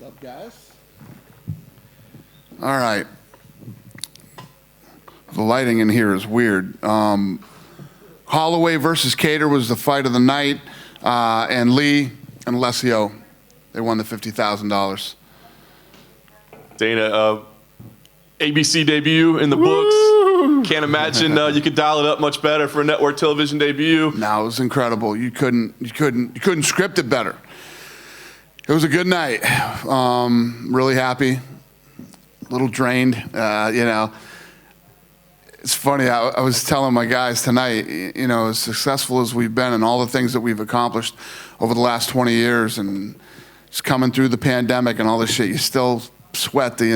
What's up, guys? All right. The lighting in here is weird. Holloway versus Kattar was the fight of the night, and Lee and Alessio, they won the $50,000. Dana, ABC debut in the books. Can't imagine you could dial it up much better for a network television debut. No, it was incredible. You couldn't script it better. It was a good night. Really happy. A little drained. It's funny. I was telling my guys tonight, as successful as we've been and all the things that we've accomplished over the last 20 years, and just coming through the pandemic and all this shit, you still sweat. I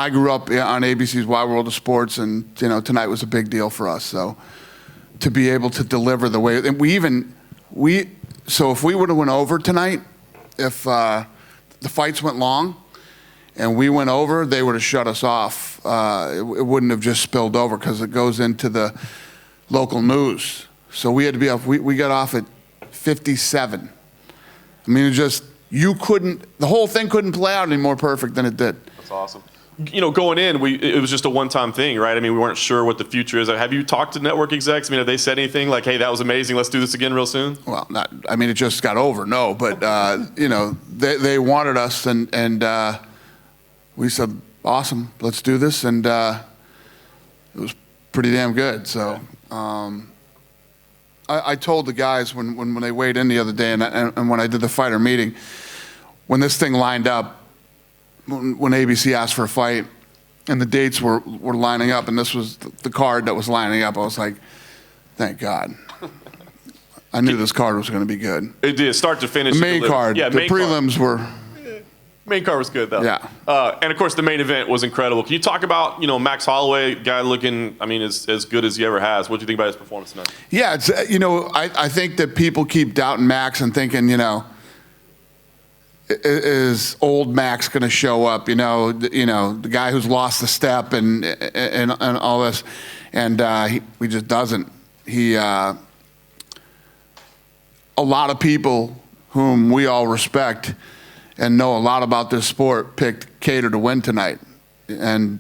grew up on ABC's Wide World of Sports, and tonight was a big deal for us. So to be able to deliver the way, and so if we would have went over tonight, if the fights went long and we went over, they would have shut us off. It wouldn't have just spilled over because it goes into the local news. So we had to be off. We got off at 57. I mean, the whole thing couldn't play out any more perfect than it did. That's awesome. Going in, it was just a one-time thing, right? I mean, we weren't sure what the future is. Have you talked to network execs? I mean, have they said anything like, hey, that was amazing, let's do this again real soon? Well, it just got over, no. But, they wanted us, and we said, awesome, let's do this. And it was pretty damn good. So I told the guys when they weighed in the other day and when I did the fighter meeting, when this thing lined up, when ABC asked for a fight and the dates were lining up and this was the card that was lining up, I was like, thank God. I knew this card was going to be good. It did, start to finish. The main card, yeah, the prelims were... Main card was good, though. Yeah. And, of course, the main event was incredible. Can you talk about, Max Holloway, guy looking, as good as he ever has? What do you think about his performance tonight? Yeah, I think that people keep doubting Max and thinking, is old Max going to show up? The guy who's lost the step and all this, and he just doesn't. A lot of people whom we all respect and know a lot about this sport picked Kattar to win tonight, and and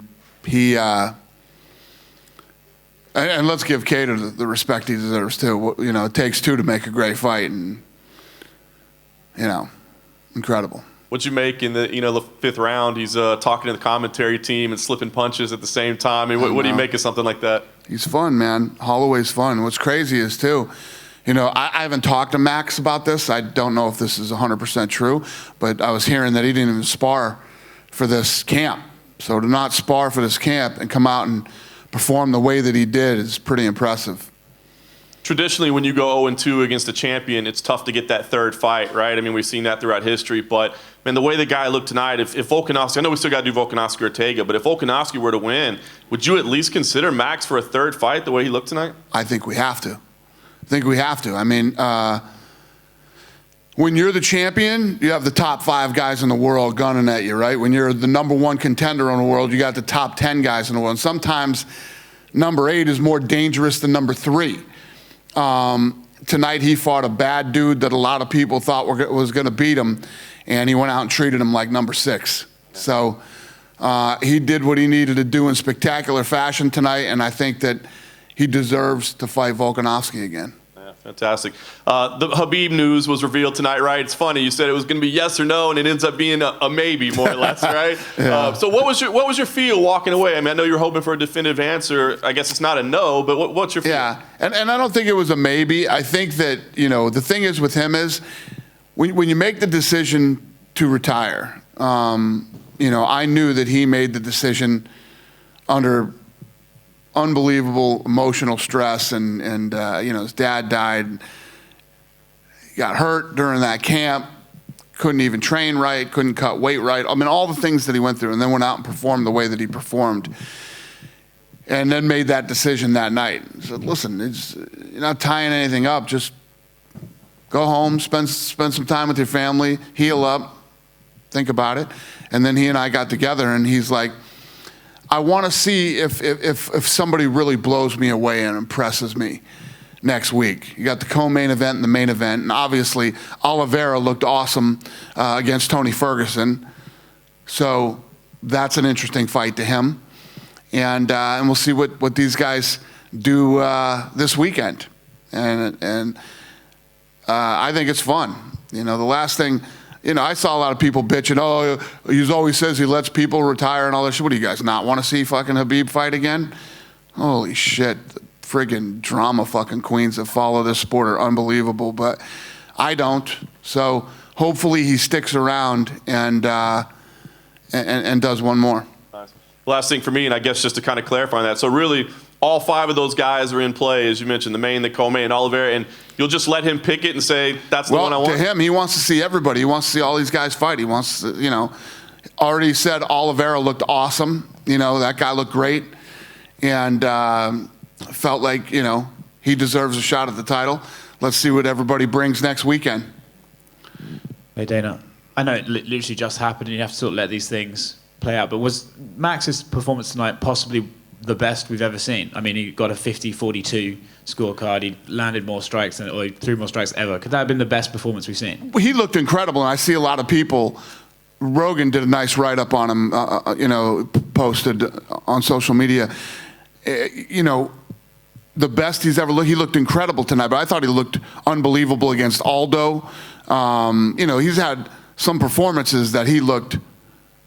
let's give Kattar the respect he deserves too. It takes two to make a great fight, and incredible. What'd you make in the fifth round? He's talking to the commentary team and slipping punches at the same time. I mean, what do you make of something like that? He's fun, man. Holloway's fun. What's crazy is too, I haven't talked to Max about this. I don't know if this is 100% true, but I was hearing that he didn't even spar for this camp. So to not spar for this camp and come out and perform the way that he did is pretty impressive. Traditionally, when you go 0-2 against a champion, it's tough to get that third fight, right? I mean, we've seen that throughout history. But, man, the way the guy looked tonight, if Volkanovski, I know we still got to do Volkanovski-Ortega, but if Volkanovski were to win, would you at least consider Max for a third fight the way he looked tonight? I think we have to. I mean, when you're the champion, you have the top 5 guys in the world gunning at you, right? When you're the number 1 contender in the world, you got the top 10 guys in the world. And sometimes number 8 is more dangerous than number 3. Tonight he fought a bad dude that a lot of people thought was going to beat him, and he went out and treated him like number 6. So he did what he needed to do in spectacular fashion tonight, and I think that he deserves to fight Volkanovski again. Yeah, fantastic. The Khabib news was revealed tonight, right? It's funny. You said it was going to be yes or no, and it ends up being a maybe, more or less, right? Yeah. So what was your feel walking away? I mean, I know you were hoping for a definitive answer. I guess it's not a no, but what's your feel? Yeah, and I don't think it was a maybe. I think that, the thing is with him is when you make the decision to retire, I knew that he made the decision under unbelievable emotional stress, and his dad died. He got hurt during that camp, couldn't even train right, couldn't cut weight right. I mean, all the things that he went through, and then went out and performed the way that he performed, and then made that decision that night. He said, listen, you're not tying anything up, just go home, spend some time with your family, heal up, think about it. And then he and I got together, and he's like, I want to see if somebody really blows me away and impresses me. next week. You got the co-main event and the main event, and obviously Oliveira looked awesome against Tony Ferguson. So that's an interesting fight to him. And we'll see what these guys do this weekend. And I think it's fun. The last thing, I saw a lot of people bitching, oh, he always says he lets people retire and all that shit. What do you guys not want to see fucking Khabib fight again? Holy shit. The friggin' drama fucking queens that follow this sport are unbelievable, but I don't. So hopefully he sticks around and does one more. Nice. Last thing for me, and I guess just to kind of clarify that, so really all 5 of those guys are in play, as you mentioned, the main, the co-main, Oliveira, and you'll just let him pick it and say, that's the one I want? To him, he wants to see everybody. He wants to see all these guys fight. He wants to, already said Oliveira looked awesome. That guy looked great. And felt like, he deserves a shot at the title. Let's see what everybody brings next weekend. Hey, Dana. I know it literally just happened and you have to sort of let these things play out, but was Max's performance tonight possibly the best we've ever seen? I mean, he got a 50-42 scorecard. He landed more strikes or he threw more strikes ever. Could that have been the best performance we've seen? Well, he looked incredible, and I see a lot of people. Rogan did a nice write-up on him, posted on social media. The best he's ever looked. He looked incredible tonight, but I thought he looked unbelievable against Aldo. He's had some performances that he looked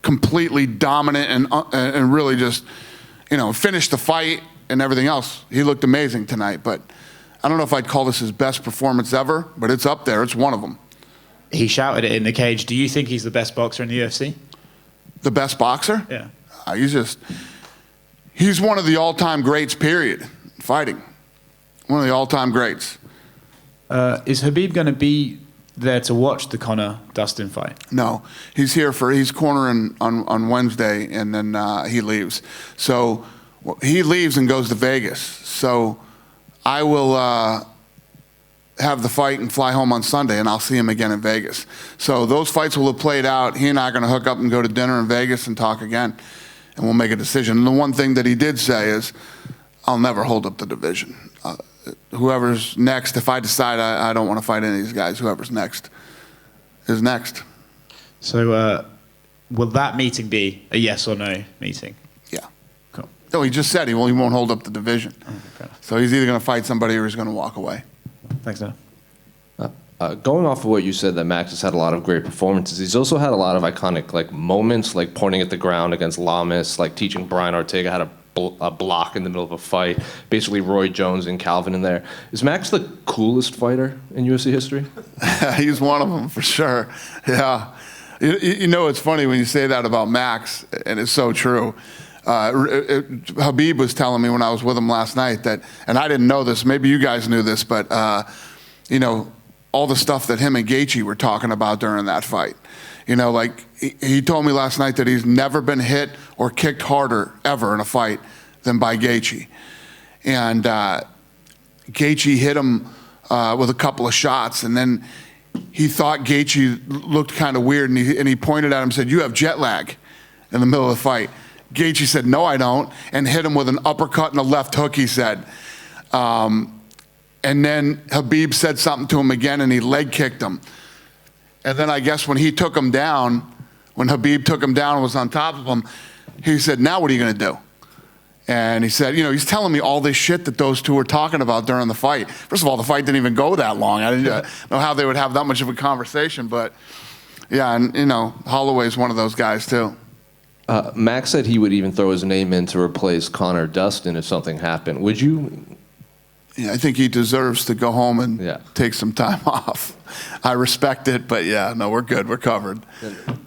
completely dominant and really just, finished the fight and everything else. He looked amazing tonight, but I don't know if I'd call this his best performance ever, but it's up there. It's one of them. He shouted it in the cage. Do you think he's the best boxer in the UFC? The best boxer? Yeah. He's one of the all-time greats, period, fighting. One of the all-time greats. Is Khabib going to be there to watch the Conor-Dustin fight? No. He's cornering on Wednesday, and then he leaves. So he leaves and goes to Vegas. So I will have the fight and fly home on Sunday, and I'll see him again in Vegas. So those fights will have played out. He and I are going to hook up and go to dinner in Vegas and talk again, and we'll make a decision. And the one thing that he did say is, I'll never hold up the division. Whoever's next, if I decide I don't want to fight any of these guys, whoever's next is next. So will that meeting be a yes or no meeting? Yeah. Cool. No, he just said he won't hold up the division. Okay. So he's either going to fight somebody or he's going to walk away. Thanks, Dan. Going off of what you said, that Max has had a lot of great performances. He's also had a lot of iconic moments, like pointing at the ground against Lamas, like teaching Brian Ortega how to a block in the middle of a fight. Basically, Roy Jones and Calvin in there. Is Max the coolest fighter in UFC history? He's one of them for sure. Yeah. It's funny when you say that about Max, and it's so true. Khabib was telling me when I was with him last night that, and I didn't know this, maybe you guys knew this, but all the stuff that him and Gaethje were talking about during that fight. He told me last night that he's never been hit or kicked harder ever in a fight than by Gaethje. And Gaethje hit him with a couple of shots, and then he thought Gaethje looked kind of weird, and he pointed at him and said, "You have jet lag," in the middle of the fight. Gaethje said, "No, I don't," and hit him with an uppercut and a left hook, he said. And then Khabib said something to him again, and he leg kicked him. And then I guess when Khabib took him down and was on top of him, he said, "Now what are you going to do?" And he said, he's telling me all this shit that those two were talking about during the fight. First of all, the fight didn't even go that long. I didn't know how they would have that much of a conversation. But, yeah, and, Holloway's one of those guys, too. Max said he would even throw his name in to replace Conor Dustin if something happened. Would you? Yeah, I think he deserves to go home and take some time off. I respect it, but no, we're good. We're covered.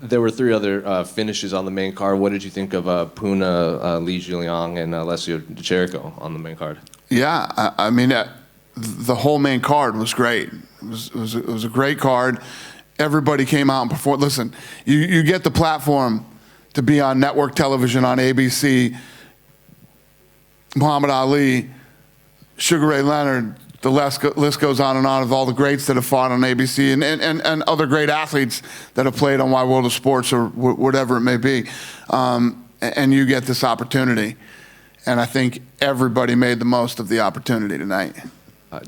There were 3 other finishes on the main card. What did you think of Puna, Li Jialiang, and Alessio Di Chirico on the main card? Yeah, I mean, the whole main card was great. It was a great card. Everybody came out and performed. Listen, you get the platform to be on network television on ABC, Muhammad Ali, Sugar Ray Leonard, the list goes on and on of all the greats that have fought on ABC and other great athletes that have played on Wide World of Sports or whatever it may be. And you get this opportunity. And I think everybody made the most of the opportunity tonight.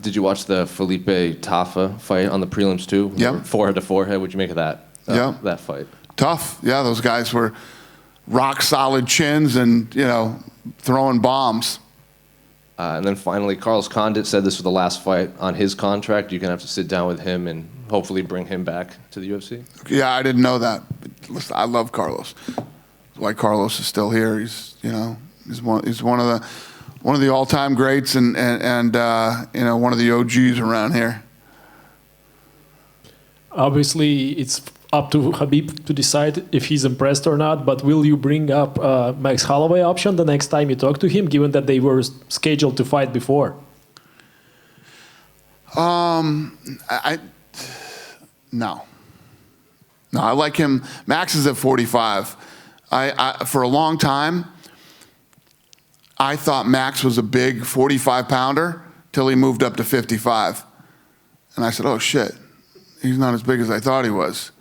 Did you watch the Felipe Tafa fight on the prelims too? Yeah. Forehead to forehead. What'd you make of that? Yeah. That fight. Tough. Yeah, those guys were rock solid chins and, throwing bombs. And then finally, Carlos Condit said this was the last fight on his contract. You're going to have to sit down with him and hopefully bring him back to the UFC. Yeah, I didn't know that. But listen, I love Carlos. That's why Carlos is still here. He's one of the all-time greats and one of the OGs around here. Obviously, it's up to Khabib to decide if he's impressed or not, but will you bring up Max Holloway option the next time you talk to him, given that they were scheduled to fight before? No, I like him. Max is at 45. For a long time, I thought Max was a big 45-pounder till he moved up to 55. And I said, oh, shit, he's not as big as I thought he was.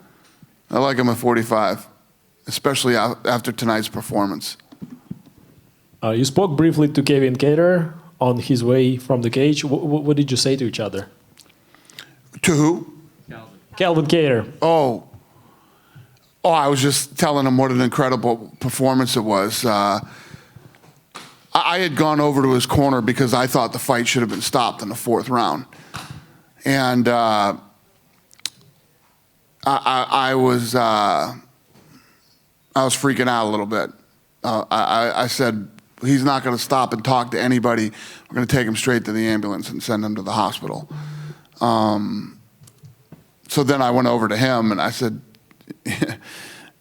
I like him at 45, especially after tonight's performance. You spoke briefly to Kevin Kattar on his way from the cage. What did you say to each other? To who? Calvin Kattar. Oh, I was just telling him what an incredible performance it was. I had gone over to his corner because I thought the fight should have been stopped in the 4th round. And I was freaking out a little bit. I said, he's not going to stop and talk to anybody. We're going to take him straight to the ambulance and send him to the hospital. So then I went over to him and I said,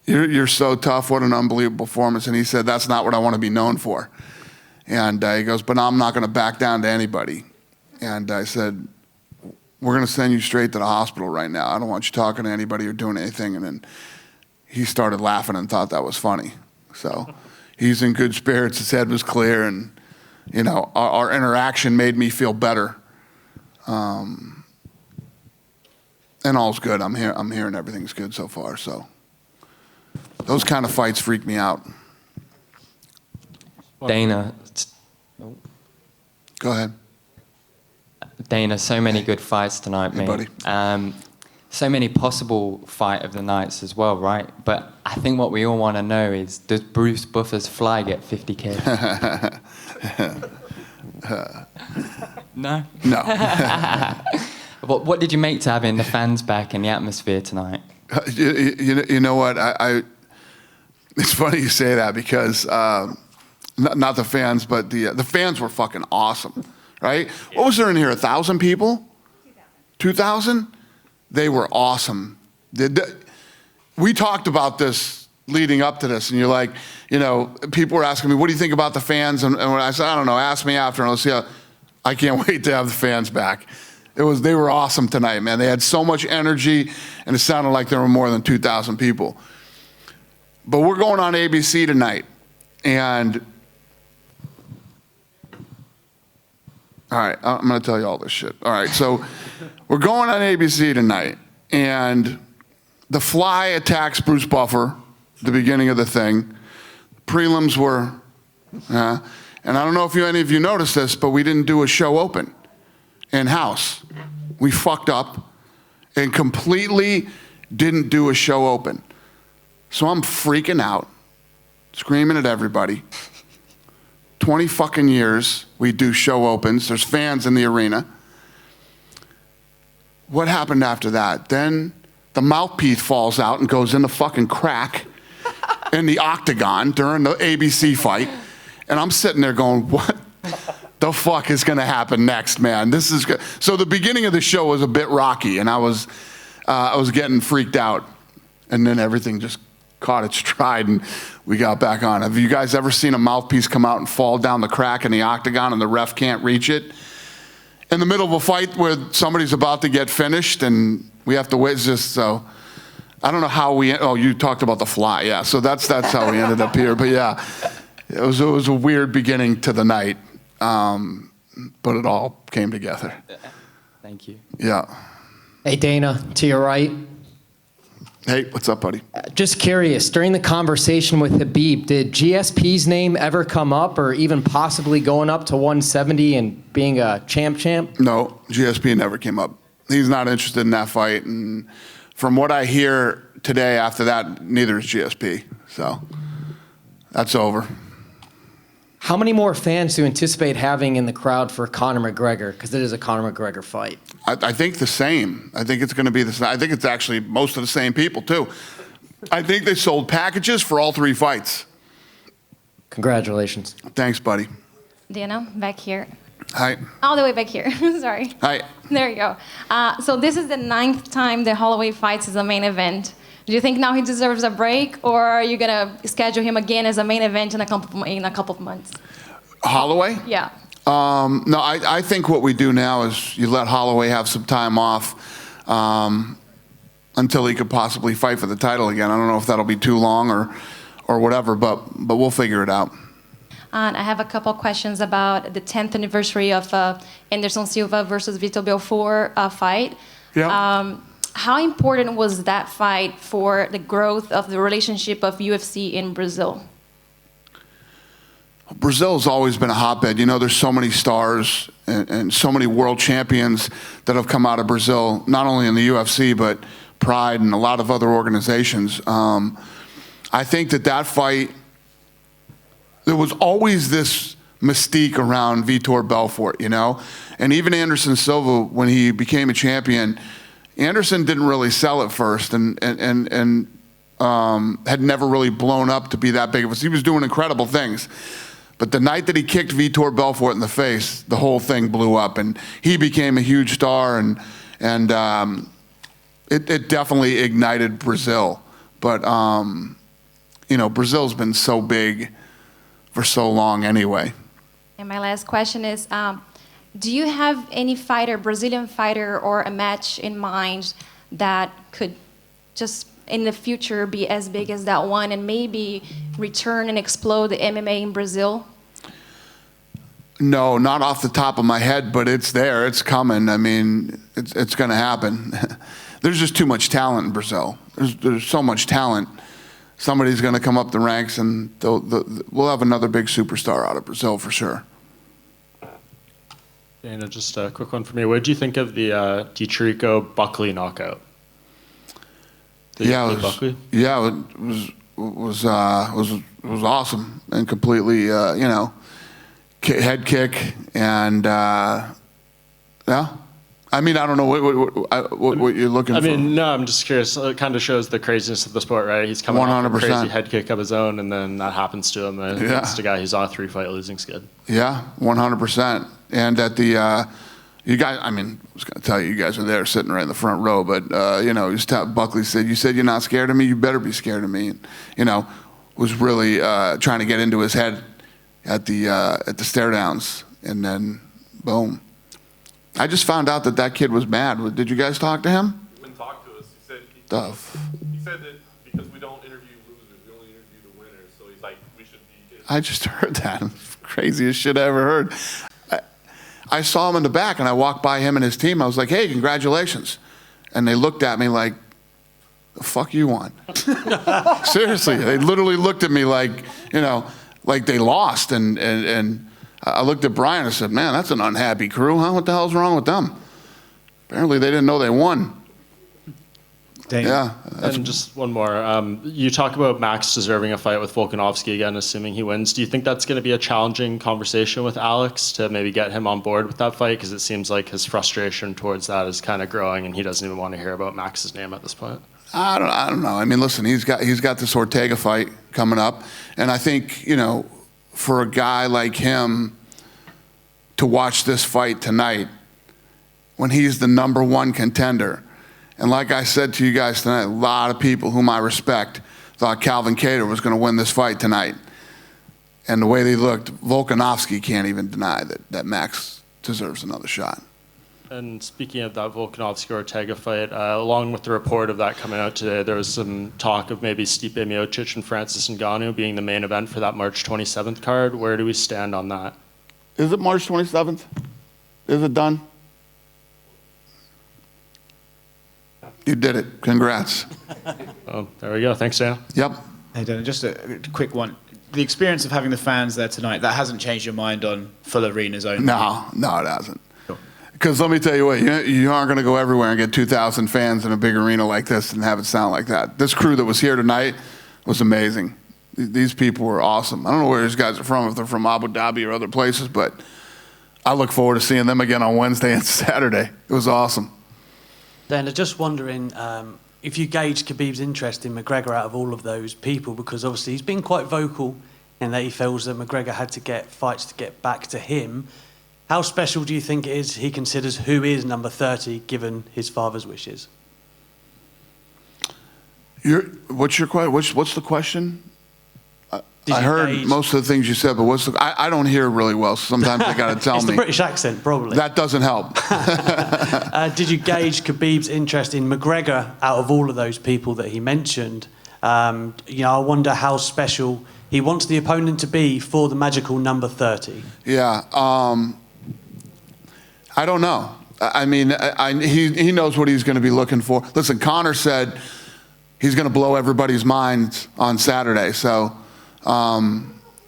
you're so tough. What an unbelievable performance. And he said, that's not what I want to be known for. And he goes, but I'm not going to back down to anybody. And I said, we're going to send you straight to the hospital right now. I don't want you talking to anybody or doing anything. And then he started laughing and thought that was funny. So he's in good spirits. His head was clear. And, our interaction made me feel better. And all's good. I'm hearing everything's good so far. So those kind of fights freak me out. Dana. Go ahead. Dana, so many good fights tonight, Hey, mate. buddy. So many possible fight of the nights as well, right? But I think what we all want to know is, does Bruce Buffer's fly get 50K? No? No. What did you make to having the fans back in the atmosphere tonight? You know what? It's funny you say that because not the fans, but the fans were fucking awesome, right? What was there in here? 1,000 people? 2,000? They were awesome. We talked about this leading up to this, and you're like, people were asking me, what do you think about the fans? And when I said, I don't know, ask me after, and let's see how. I can't wait to have the fans back. They were awesome tonight, man. They had so much energy, and it sounded like there were more than 2,000 people. But we're going on ABC tonight, and all right, I'm going to tell you all this shit. All right, so we're going on ABC tonight, and the Fly attacks Bruce Buffer at the beginning of the thing. Prelims were, and I don't know if any of you noticed this, but we didn't do a show open in-house. We fucked up and completely didn't do a show open. So I'm freaking out, screaming at everybody. 20 fucking years we do show opens. There's fans in the arena. What happened after that? Then the mouthpiece falls out and goes in the fucking crack in the octagon during the ABC fight. And I'm sitting there going, what the fuck is going to happen next, man? This is good. So the beginning of the show was a bit rocky, and I was getting freaked out. And then everything just caught its stride, and we got back on. Have you guys ever seen a mouthpiece come out and fall down the crack in the octagon and the ref can't reach it? In the middle of a fight where somebody's about to get finished and we have to wait, so I don't know how you talked about the Fly, yeah. So that's how we ended up here. But yeah, it was a weird beginning to the night, but it all came together. Thank you. Yeah. Hey, Dana, to your right. Hey, what's up, buddy? Just curious, during the conversation with Khabib, did GSP's name ever come up, or even possibly going up to 170 and being a champ? No, GSP never came up. He's not interested in that fight. And from what I hear today after that, neither is GSP. So that's over. How many more fans do you anticipate having in the crowd for Conor McGregor? Because it is a Conor McGregor fight. I think the same. I think it's going to be the same. I think it's actually most of the same people, too. I think they sold packages for all 3 fights. Congratulations. Thanks, buddy. Dana, back here. Hi. All the way back here. Sorry. Hi. There you go. So this is the 9th time that Holloway fights as a main event. Do you think now he deserves a break, or are you going to schedule him again as a main event in a couple of months? Holloway? Yeah. No, I think what we do now is you let Holloway have some time off until he could possibly fight for the title again. I don't know if that'll be too long or whatever, but we'll figure it out. And I have a couple of questions about the 10th anniversary of Anderson Silva versus Vitor Belfort fight. Yeah. How important was that fight for the growth of the relationship of UFC in Brazil? Brazil's always been a hotbed. You know, there's so many stars and so many world champions that have come out of Brazil, not only in the UFC, but Pride and a lot of other organizations. I think that fight, there was always this mystique around Vitor Belfort, you know? And even Anderson Silva, when he became a champion, Anderson didn't really sell at first and had never really blown up to be that big of a... He was doing incredible things. But the night that he kicked Vitor Belfort in the face, the whole thing blew up, and he became a huge star, and it definitely ignited Brazil. But, you know, Brazil's been so big for so long anyway. And my last question is, do you have any fighter, Brazilian fighter, or a match in mind that could just in the future be as big as that one and maybe return and explode the MMA in Brazil? No, not off the top of my head, but it's there. It's coming. I mean, it's going to happen. There's just too much talent in Brazil. There's so much talent. Somebody's going to come up the ranks, and we'll have another big superstar out of Brazil for sure. Dana, just a quick one for me. What did you think of the Dietricho Buckley knockout? Yeah, it was awesome and completely, you know, head kick and yeah. I mean, I don't know what you're looking for. I mean, no, I'm just curious. It kind of shows the craziness of the sport, right? He's coming off a crazy head kick of his own, and then that happens to him. And it's a guy who's on a 3-fight losing skid. Yeah, 100%. And at the, you guys, I mean, I was going to tell you, you guys were there sitting right in the front row, but, you know, Buckley said, "You said you're not scared of me? You better be scared of me." And, you know, was really trying to get into his head at the stare downs. And then, boom. I just found out that kid was mad. Did you guys talk to him? He didn't talk to us. He said he said that because we don't interview losers, we only interview the winners. So he's like, we should be. I just heard that. Craziest shit I ever heard. I saw him in the back, and I walked by him and his team. I was like, "Hey, congratulations!" And they looked at me like, "The fuck you want?" Seriously, they literally looked at me like, you know, like they lost. And I looked at Brian and said, "Man, that's an unhappy crew, huh? What the hell's wrong with them?" Apparently, they didn't know they won. Dang. Yeah. And just one more. You talk about Max deserving a fight with Volkanovski again, assuming he wins. Do you think that's going to be a challenging conversation with Alex to maybe get him on board with that fight? Because it seems like his frustration towards that is kind of growing, and he doesn't even want to hear about Max's name at this point. I don't know. I mean, listen, he's got this Ortega fight coming up, and I think, you know, for a guy like him to watch this fight tonight when he's the #1 contender. And like I said to you guys tonight, a lot of people whom I respect thought Calvin Kattar was going to win this fight tonight. And the way they looked, Volkanovski can't even deny that Max deserves another shot. And speaking of that Volkanovski-Ortega fight, along with the report of that coming out today, there was some talk of maybe Stipe Miocic and Francis Ngannou being the main event for that March 27th card. Where do we stand on that? Is it March 27th? Is it done? You did it. Congrats. Oh, there we go. Thanks, Dana. Yep. Hey, Dana, just a quick one. The experience of having the fans there tonight, that hasn't changed your mind on full arenas only? No, it hasn't. Because let me tell you what, you aren't going to go everywhere and get 2,000 fans in a big arena like this and have it sound like that. This crew that was here tonight was amazing. These people were awesome. I don't know where these guys are from, if they're from Abu Dhabi or other places, but I look forward to seeing them again on Wednesday and Saturday. It was awesome. Dana, just wondering if you gauge Khabib's interest in McGregor out of all of those people, because obviously he's been quite vocal in that he feels that McGregor had to get fights to get back to him. How special do you think it is he considers who is number 30 given his father's wishes? What's your question? What's the question? I heard most of the things you said, but I don't hear really well, so sometimes they got to tell me. It's the British accent, probably. That doesn't help. Did you gauge Khabib's interest in McGregor out of all of those people that he mentioned? I wonder how special he wants the opponent to be for the magical number 30. Yeah, I don't know. I mean, he knows what he's going to be looking for. Listen, Conor said he's going to blow everybody's minds on Saturday, so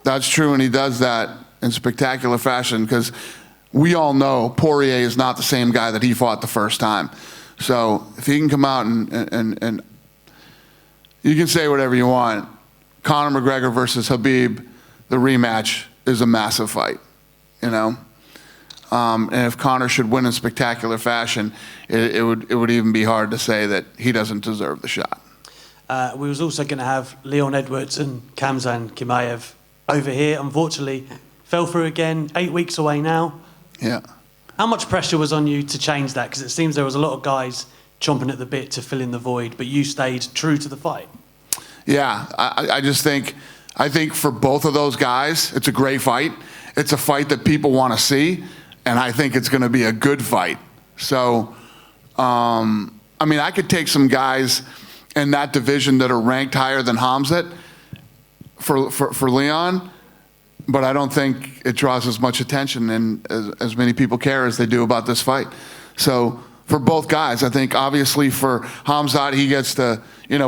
that's true, and he does that in spectacular fashion because we all know Poirier is not the same guy that he fought the first time. So if he can come out and you can say whatever you want, Conor McGregor versus Khabib, the rematch is a massive fight, and if Conor should win in spectacular fashion, it would even be hard to say that he doesn't deserve the shot. We was also going to have Leon Edwards and Khamzat Chimaev over here. Unfortunately, fell through again, 8 weeks away now. Yeah. How much pressure was on you to change that? Because it seems there was a lot of guys chomping at the bit to fill in the void, but you stayed true to the fight. Yeah, I just think for both of those guys, it's a great fight. It's a fight that people want to see, and I think it's going to be a good fight. So, I could take some guys in that division that are ranked higher than Khamzat for Leon, but I don't think it draws as much attention and as many people care as they do about this fight. So for both guys, I think obviously for Khamzat, he gets to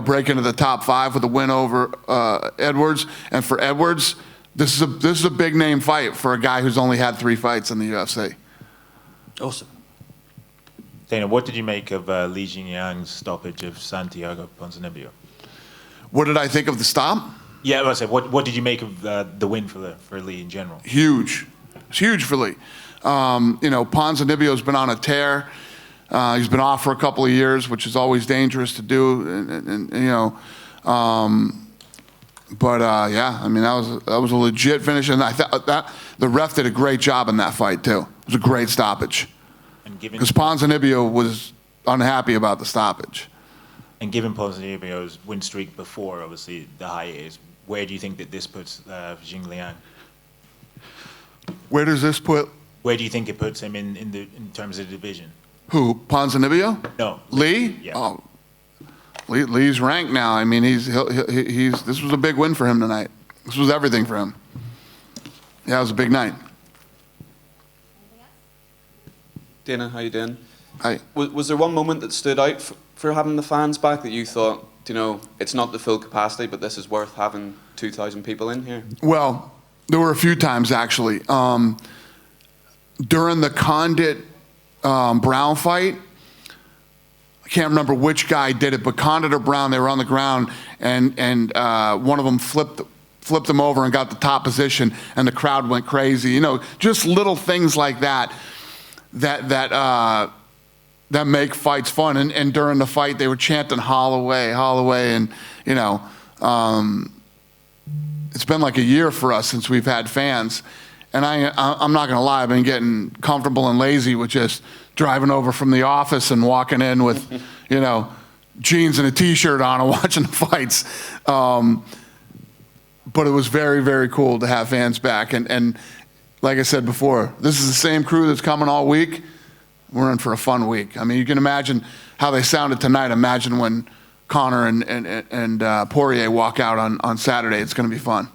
break into the top 5 with a win over Edwards, and for Edwards, this is a big name fight for a guy who's only had 3 fights in the UFC. Awesome. Dana, what did you make of Li Jingliang's stoppage of Santiago Ponzinibbio? What did I think of the stop? Yeah, I said, what did you make of the win for Li in general? Huge. It's huge for Li. Ponzinibbio's been on a tear. He's been off for a couple of years, which is always dangerous to do. That was a legit finish, and I thought that the ref did a great job in that fight too. It was a great stoppage. Because Ponzinibbio was unhappy about the stoppage. And given Ponzinibbio's win streak before, obviously, the hiatus, where do you think that this puts Jingliang? Where does this put? Where do you think it puts him in terms of the division? Who? Ponzinibbio? No. Lee? Yeah. Oh, Lee's ranked now. I mean, he's this was a big win for him tonight. This was everything for him. Yeah, it was a big night. Dana, how you doing? Hi. Was there one moment that stood out for having the fans back that you thought, it's not the full capacity, but this is worth having 2,000 people in here? Well, there were a few times actually. During the Condit Brown fight, I can't remember which guy did it, but Condit or Brown, they were on the ground, and one of them flipped them over and got the top position, and the crowd went crazy. Just little things like that make fights fun. And during the fight, they were chanting Holloway, and it's been like a year for us since we've had fans. And I'm not gonna lie, I've been getting comfortable and lazy with just driving over from the office and walking in with, jeans and a t-shirt on and watching the fights. But it was very, very cool to have fans back. And like I said before, this is the same crew that's coming all week. We're in for a fun week. I mean, you can imagine how they sounded tonight. Imagine when Conor and Poirier walk out on Saturday. It's going to be fun.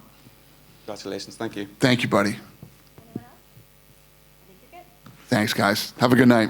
Congratulations. Thank you. Thank you, buddy. Thanks, guys. Have a good night.